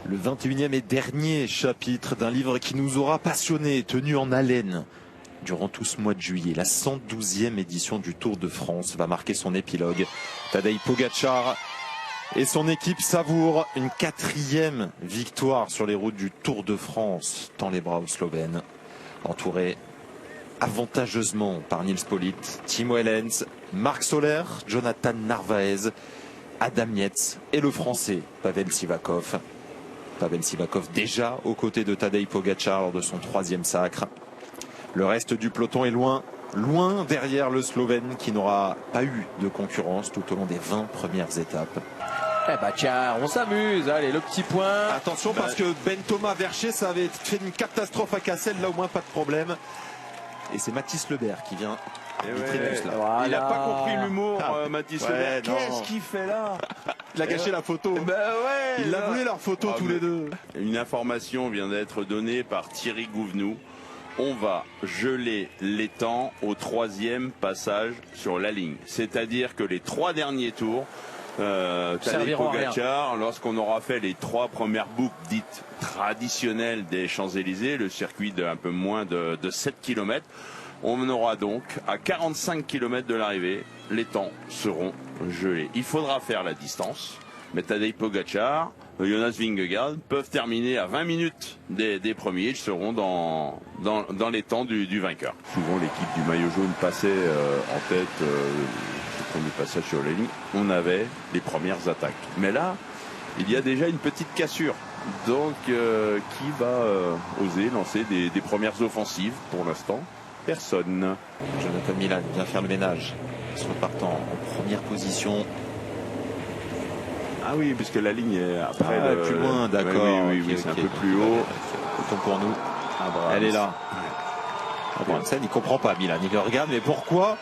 Le 21e et dernier chapitre d'un livre qui nous aura passionnés, tenu en haleine durant tout ce mois de juillet. La 112e édition du Tour de France va marquer son épilogue. Tadej Pogačar et son équipe savourent une 4e victoire sur les routes du Tour de France, tend les bras aux Slovènes, entouré avantageusement par Nils Politt, Timo Wellens, Marc Soler, Jonathan Narvaez, Adam Yates et le Français Pavel Sivakov. Pavel Sivakov déjà aux côtés de Tadej Pogačar lors de son 3e sacre. Le reste du peloton est loin derrière le Slovène qui n'aura pas eu de concurrence tout au long des 20 premières étapes. Eh bah tiens, on s'amuse, allez le petit point. Attention parce que Ben Thomas Vercher, ça avait fait une catastrophe à Cassel, là au moins pas de problème. Et c'est Mathis Lebert qui vient. Voilà. Il n'a pas compris l'humour, Mathis Lebert. Qu'est-ce qu'il fait là? Il a gâché la photo. Il a volé leur photo tous les deux. Une information vient d'être donnée par Thierry Gouvenou. On va geler les temps au 3e passage sur la ligne. C'est-à-dire que les 3 derniers tours, Tadej Pogačar, lorsqu'on aura fait les 3 premières boucles dites traditionnelles des Champs-Élysées, le circuit de un peu moins de 7 km, on aura donc à 45 km de l'arrivée, les temps seront gelés. Il faudra faire la distance, mais Tadej Pogačar, Jonas Vingegaard peuvent terminer à 20 minutes des premiers. Ils seront dans les temps du vainqueur. Souvent l'équipe du maillot jaune passait en tête le premier passage sur la ligne. On avait les premières attaques. Mais là, il y a déjà une petite cassure. Donc qui va oser lancer des premières offensives pour l'instant? Personne. Jonathan Milan vient faire le ménage. Ils sont partant en première position. Ah oui, puisque la ligne est après plus loin, d'accord. Oui, c'est un peu plus haut. Autant pour nous. Elle est là. Abrahamsen, il comprend pas, Milan. Il le regarde, mais pourquoi?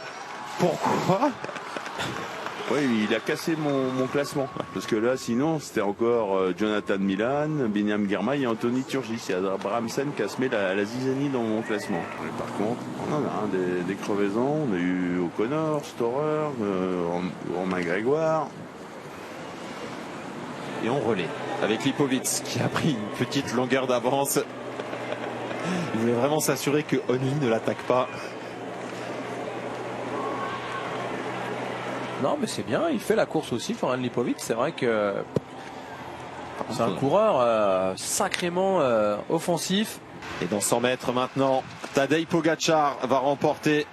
Oui, il a cassé mon classement. Parce que là, sinon, c'était encore Jonathan Milan, Binyam Girmay et Anthony Turgis. C'est Abrahamsen qui a semé la zizanie dans mon classement. Mais par contre, on en a des crevaisons. On a eu O'Connor, Storer, Romain Grégoire. Et on relaie avec Lipovitz qui a pris une petite longueur d'avance. Il voulait vraiment s'assurer que Only ne l'attaque pas. Non mais c'est bien, il fait la course aussi, Florian Lipovitz. C'est vrai que c'est un coureur sacrément offensif. Et dans 100 mètres maintenant, Tadej Pogačar va remporter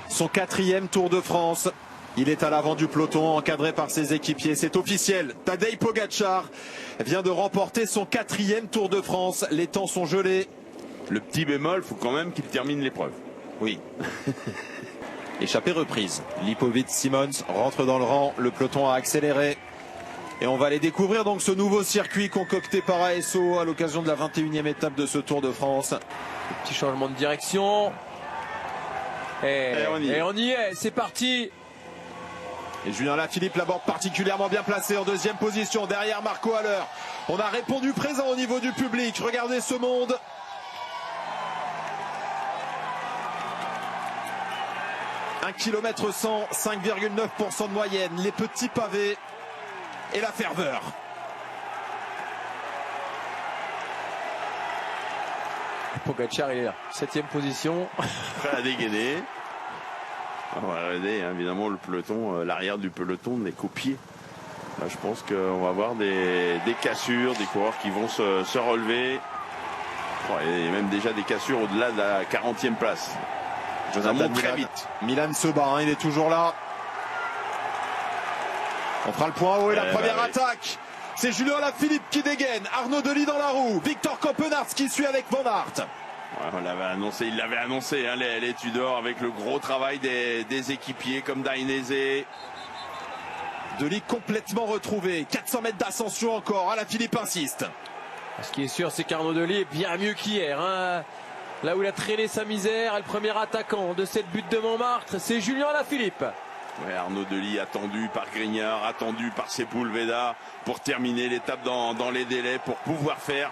son 4e Tour de France. Il est à l'avant du peloton, encadré par ses équipiers. C'est officiel. Tadej Pogačar vient de remporter son 4e Tour de France. Les temps sont gelés. Le petit bémol, il faut quand même qu'il termine l'épreuve. Oui. Échappée reprise. Lipovitz Simons rentre dans le rang. Le peloton a accéléré. Et on va aller découvrir donc ce nouveau circuit concocté par ASO à l'occasion de la 21e étape de ce Tour de France. Petit changement de direction. Et on y est. C'est parti. Et Julien Lafilippe l'aborde particulièrement bien placé en 2e position derrière Marco Haller. On a répondu présent au niveau du public. Regardez ce monde. Un km 100, 5,9% de moyenne. Les petits pavés et la ferveur. Pogačar il est là. 7e position. Prêt à dégainer. On va regarder évidemment le peloton, l'arrière du peloton n'est qu'au pied. Là, je pense qu'on va avoir des cassures, des coureurs qui vont se relever. Il y a même déjà des cassures au-delà de la 40e place. Ça monte très vite. Milan se bat, il est toujours là. On fera le point haut et la première attaque. C'est Julien Lafilippe qui dégaine. Arnaud Delis dans la roue. Victor Copenhardt qui suit avec Van Aert. Ouais, il l'avait annoncé, hein, les Tudors, avec le gros travail des équipiers comme Dainese. Delis complètement retrouvé. 400 mètres d'ascension encore. Alaphilippe insiste. Ce qui est sûr, c'est qu'Arnaud Delis est bien mieux qu'hier. Hein. Là où il a traîné sa misère, le premier attaquant de cette butte de Montmartre, c'est Julien Alaphilippe. Ouais, Arnaud Delis attendu par Grignard, attendu par Sepúlveda pour terminer l'étape dans les délais, pour pouvoir faire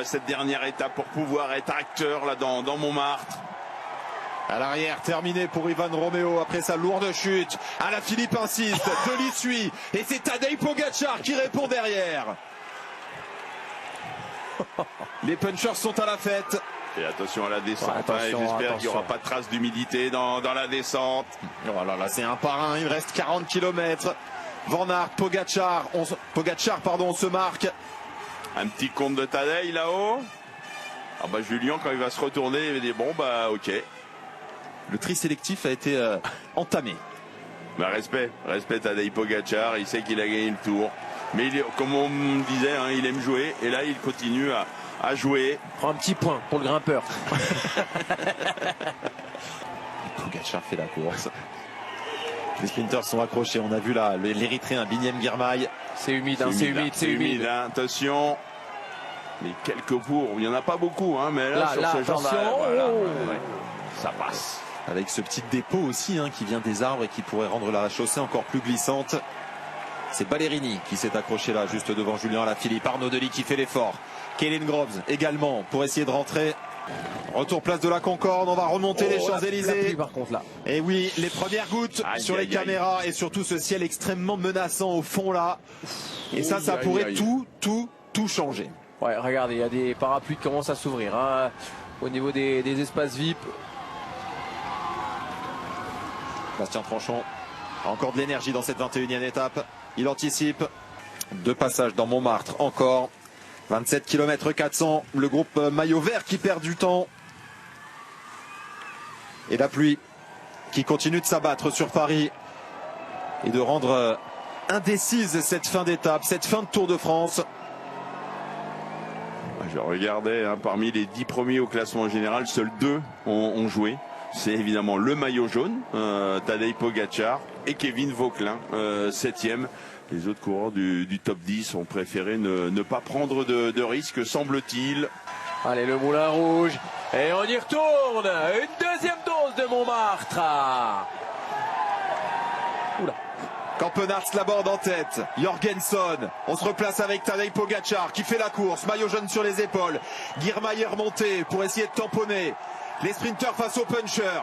cette dernière étape, pour pouvoir être acteur là dans Montmartre. À l'arrière, terminé pour Ivan Romeo après sa lourde chute. Alaphilippe insiste, Delis suit et c'est Tadej Pogačar qui répond derrière. Les punchers sont à la fête. Et attention à la descente, Ouais, attention, j'espère qu'il n'y aura pas de trace d'humidité dans la descente. Oh là là, c'est un par un, il reste 40 km. Van Aert, Pogacar, on se marque. Un petit compte de Tadej là-haut. Ah bah Julien, quand il va se retourner, il va dire bon bah ok. Le tri sélectif a été entamé. Bah respect Tadej Pogacar, il sait qu'il a gagné le tour. Mais comme on me disait, hein, il aime jouer. Et là, il continue à jouer. Prends un petit point pour le grimpeur. Pogacar fait la course. Les sprinters sont accrochés. On a vu là l'Érythréen Biniam Girmay. C'est humide, c'est humide. Hein, attention. Les quelques pour, il n'y en a pas beaucoup, hein, mais là, sur ce genre voilà, ça passe. Avec ce petit dépôt aussi qui vient des arbres et qui pourrait rendre la chaussée encore plus glissante. C'est Ballerini qui s'est accroché là, juste devant Julien Alaphilippe. Arnaud Delis qui fait l'effort. Kaelin Groves également pour essayer de rentrer. Retour place de la Concorde, on va remonter les Champs-Élysées. Par contre là. Et oui, les premières gouttes sur les caméras et surtout ce ciel extrêmement menaçant au fond là. Et ça pourrait tout changer. Ouais, regardez, il y a des parapluies qui commencent à s'ouvrir au niveau des espaces VIP. Bastien Tranchon a encore de l'énergie dans cette 21e étape. Il anticipe. 2 passages dans Montmartre encore. 27 km 400. Le groupe maillot vert qui perd du temps. Et la pluie qui continue de s'abattre sur Paris et de rendre indécise cette fin d'étape, cette fin de Tour de France. Je regardais, parmi les 10 premiers au classement général, seuls 2 ont joué. C'est évidemment le maillot jaune, Tadej Pogacar et Kevin Vauquelin, 7e. Les autres coureurs du top 10 ont préféré ne pas prendre de risques, semble-t-il. Allez, le Moulin Rouge. Et on y retourne. Une deuxième dose de Montmartre. Oula. Campenarts l'aborde en tête. Jorgenson. On se replace avec Tadej Pogacar qui fait la course. Maillot jaune sur les épaules. Girmay remonté pour essayer de tamponner les sprinters face aux punchers.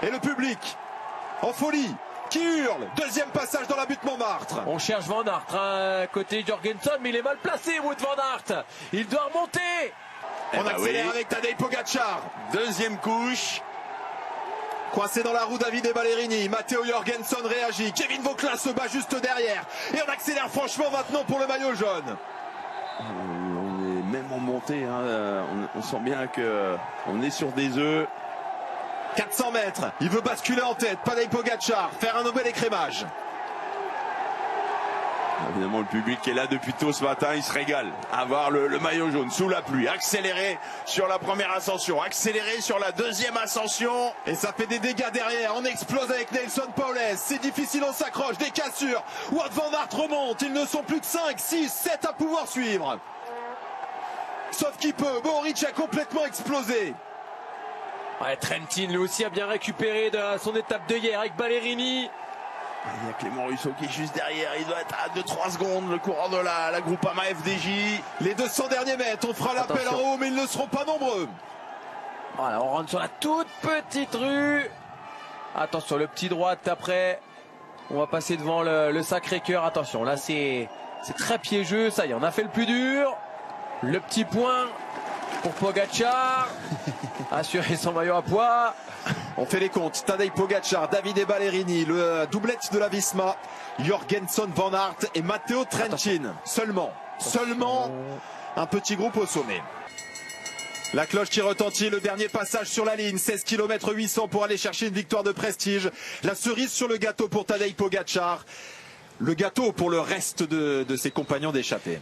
Et le public en folie qui hurle. Deuxième passage dans la butte Montmartre. On cherche Van Aert côté Jorgenson, mais il est mal placé, Wout Van Aert. Il doit remonter. On accélère avec Tadej Pogacar. Deuxième couche. Coincé dans la roue, David et Ballerini. Matteo Jorgenson réagit. Kevin Vauquelin se bat juste derrière. Et on accélère franchement maintenant pour le maillot jaune. On est même en montée. On sent bien qu'on est sur des œufs. 400 mètres. Il veut basculer en tête. Tadej Pogacar. Faire un nouvel écrémage. Évidemment, le public qui est là depuis tôt ce matin, il se régale à voir le maillot jaune sous la pluie, accéléré sur la première ascension, accéléré sur la deuxième ascension. Et ça fait des dégâts derrière. On explose avec Nelson Paules. C'est difficile, on s'accroche, des cassures. Wout Van Aert remonte. Ils ne sont plus que 5, 6, 7 à pouvoir suivre. Sauf qu'il peut. Mohoric a complètement explosé. Ouais, Trentin lui aussi a bien récupéré de son étape de hier avec Ballerini. Il y a Clément Russo qui est juste derrière, il doit être à 2-3 secondes, le coureur de la Groupama FDJ. Les 200 derniers mètres, on fera l'appel en haut, mais ils ne seront pas nombreux. Voilà, on rentre sur la toute petite rue. Attention, le petit droite après. On va passer devant le Sacré-Cœur. Attention, là c'est très piégeux, ça y est, on a fait le plus dur. Le petit point pour Pogacar. Assurer son maillot à poids. On fait les comptes. Tadej Pogacar, David et Ballerini, le doublette de la Visma, Jorgenson, Van Aert et Matteo Trentin. Seulement un petit groupe au sommet. La cloche qui retentit, le dernier passage sur la ligne, 16 km 800 pour aller chercher une victoire de prestige. La cerise sur le gâteau pour Tadej Pogacar. Le gâteau pour le reste de ses compagnons d'échappée.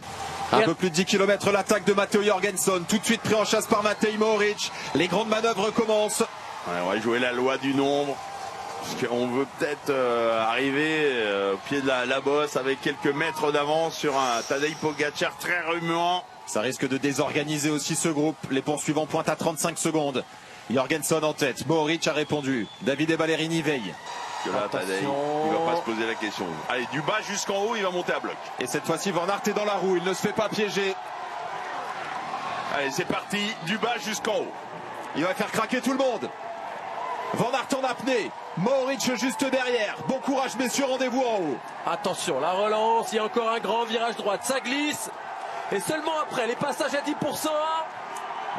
Un peu plus de 10 km, l'attaque de Matteo Jorgenson, tout de suite pris en chasse par Matej Mohoric. Les grandes manœuvres commencent. Ouais, on va jouer la loi du nombre. Parce qu'on veut peut-être arriver au pied de la bosse avec quelques mètres d'avance sur un Tadej Pogacar très remuant. Ça risque de désorganiser aussi ce groupe. Les poursuivants pointent à 35 secondes. Jorgenson en tête. Mohoric a répondu. David et Ballerini veillent. Que là, Tadej, il va pas se poser la question. Allez, du bas jusqu'en haut, il va monter à bloc. Et cette fois-ci, Van Aert est dans la roue. Il ne se fait pas piéger. Allez, c'est parti. Du bas jusqu'en haut. Il va faire craquer tout le monde. Van Aert en apnée. Mohoric juste derrière. Bon courage, messieurs. Rendez-vous en haut. Attention, la relance. Il y a encore un grand virage droite. Ça glisse. Et seulement après, les passages à 10%.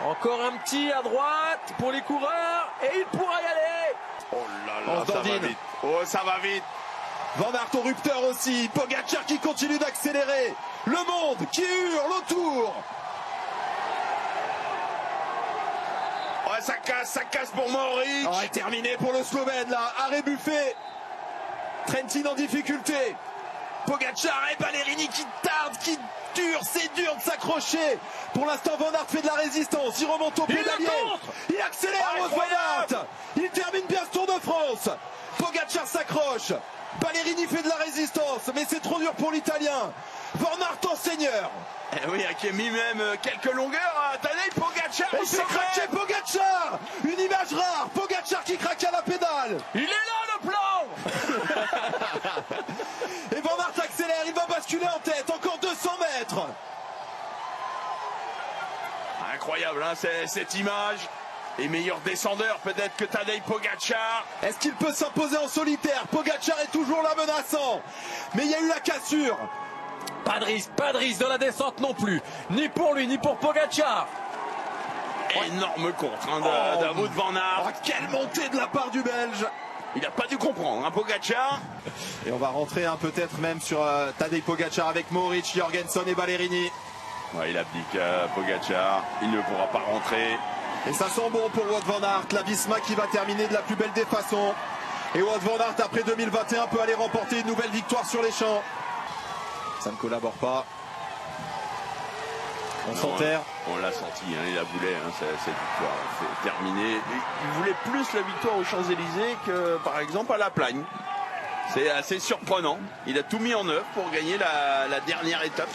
Encore un petit à droite pour les coureurs. Et il pourra y aller. Oh là là, ça va vite. Oh, ça va vite. Van Aert au rupteur aussi. Pogacar qui continue d'accélérer. Le monde qui hurle autour. Ouais, ça casse pour Mohoric. Oh, et terminé pour le Slovène là. Arrêt buffet. Trentin en difficulté. Pogacar et Ballerini qui tardent, qui dure, c'est dur de s'accrocher. Pour l'instant, Van Aert fait de la résistance. Il remonte au pédalier. Il accélère, Wout van Aert. Il termine bien ce Tour de France. Pogacar s'accroche. Ballerini fait de la résistance, mais c'est trop dur pour l'Italien. Van Aert en seigneur. Eh oui, qui a mis même quelques longueurs à Tadej Pogacar. Il fait craquer Pogacar. Une image rare. Pogacar qui craque à la pédale. Il est là le plan. Et Van Aert accélère, il va basculer en tête. Encore 200 mètres. Incroyable, hein, cette image. Et meilleur descendeur peut-être que Tadej Pogacar. Est-ce qu'il peut s'imposer en solitaire? Pogacar est toujours là menaçant. Mais il y a eu la cassure. Pas de risque dans la descente non plus. Ni pour lui, ni pour Pogacar. Énorme contre d'un Wout van Aert. Oh, quelle montée de la part du Belge. Il n'a pas dû comprendre, hein, Pogacar. Et on va rentrer peut-être même sur Tadej Pogacar avec Mohoric, Jorgensen et Ballerini. Ouais, il abdique Pogacar. Il ne pourra pas rentrer. Et ça sent bon pour Wout van Aert, la Visma qui va terminer de la plus belle des façons. Et Wout van Aert, après 2021, peut aller remporter une nouvelle victoire sur les champs. Ça ne collabore pas. On s'enterre. On l'a senti, hein, il la voulait, hein, cette victoire. C'est terminé. Il voulait plus la victoire aux Champs-Élysées que, par exemple, à La Plagne. C'est assez surprenant. Il a tout mis en œuvre pour gagner la dernière étape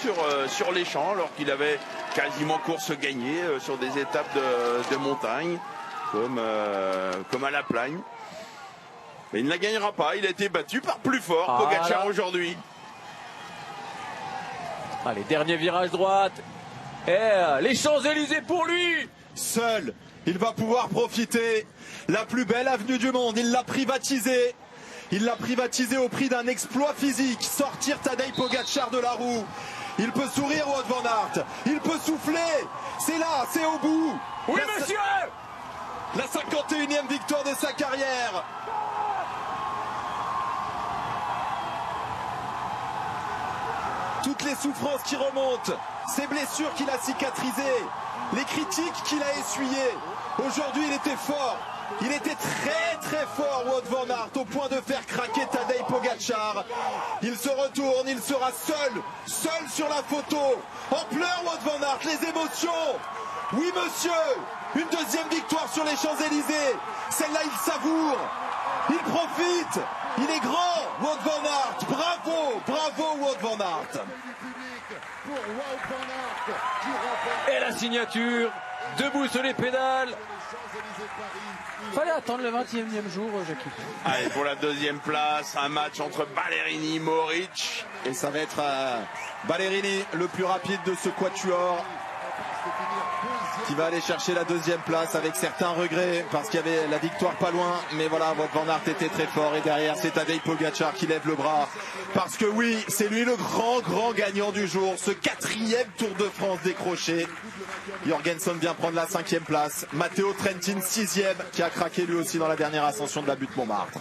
sur les champs, alors qu'il avait quasiment course gagnée sur des étapes de montagne, comme à La Plagne. Mais il ne la gagnera pas. Il a été battu par plus fort, Pogacar, aujourd'hui. Allez, dernier virage droite. Et les Champs-Élysées pour lui. Seul, il va pouvoir profiter. La plus belle avenue du monde, il l'a privatisée. Il l'a privatisé au prix d'un exploit physique. Sortir Tadej Pogacar de la roue. Il peut sourire, Wout van Aert. Il peut souffler. C'est là, c'est au bout. Oui, monsieur. La 51e victoire de sa carrière. Toutes les souffrances qui remontent. Ces blessures qu'il a cicatrisées. Les critiques qu'il a essuyées. Aujourd'hui, il était fort. Il était très fort, Wout van Aert, au point de faire craquer Tadej Pogacar. Il se retourne, il sera seul sur la photo. En pleurs, Wout van Aert, les émotions. Oui, monsieur, une deuxième victoire sur les Champs-Élysées. Celle-là, il savoure. Il profite. Il est grand, Wout van Aert. Bravo, Wout van Aert. Et la signature, debout sur les pédales. Fallait attendre le 21e jour, Jackie. Allez, pour la deuxième place, un match entre Ballerini et Mohoric. Et ça va être Ballerini, le plus rapide de ce quatuor, qui va aller chercher la deuxième place avec certains regrets parce qu'il y avait la victoire pas loin, mais voilà, Wout van Aert était très fort et derrière c'est Tadej Pogacar qui lève le bras parce que oui, c'est lui le grand gagnant du jour, ce 4e Tour de France décroché. Jorgensen vient prendre la 5e place, Matteo Trentin 6e qui a craqué lui aussi dans la dernière ascension de la butte Montmartre.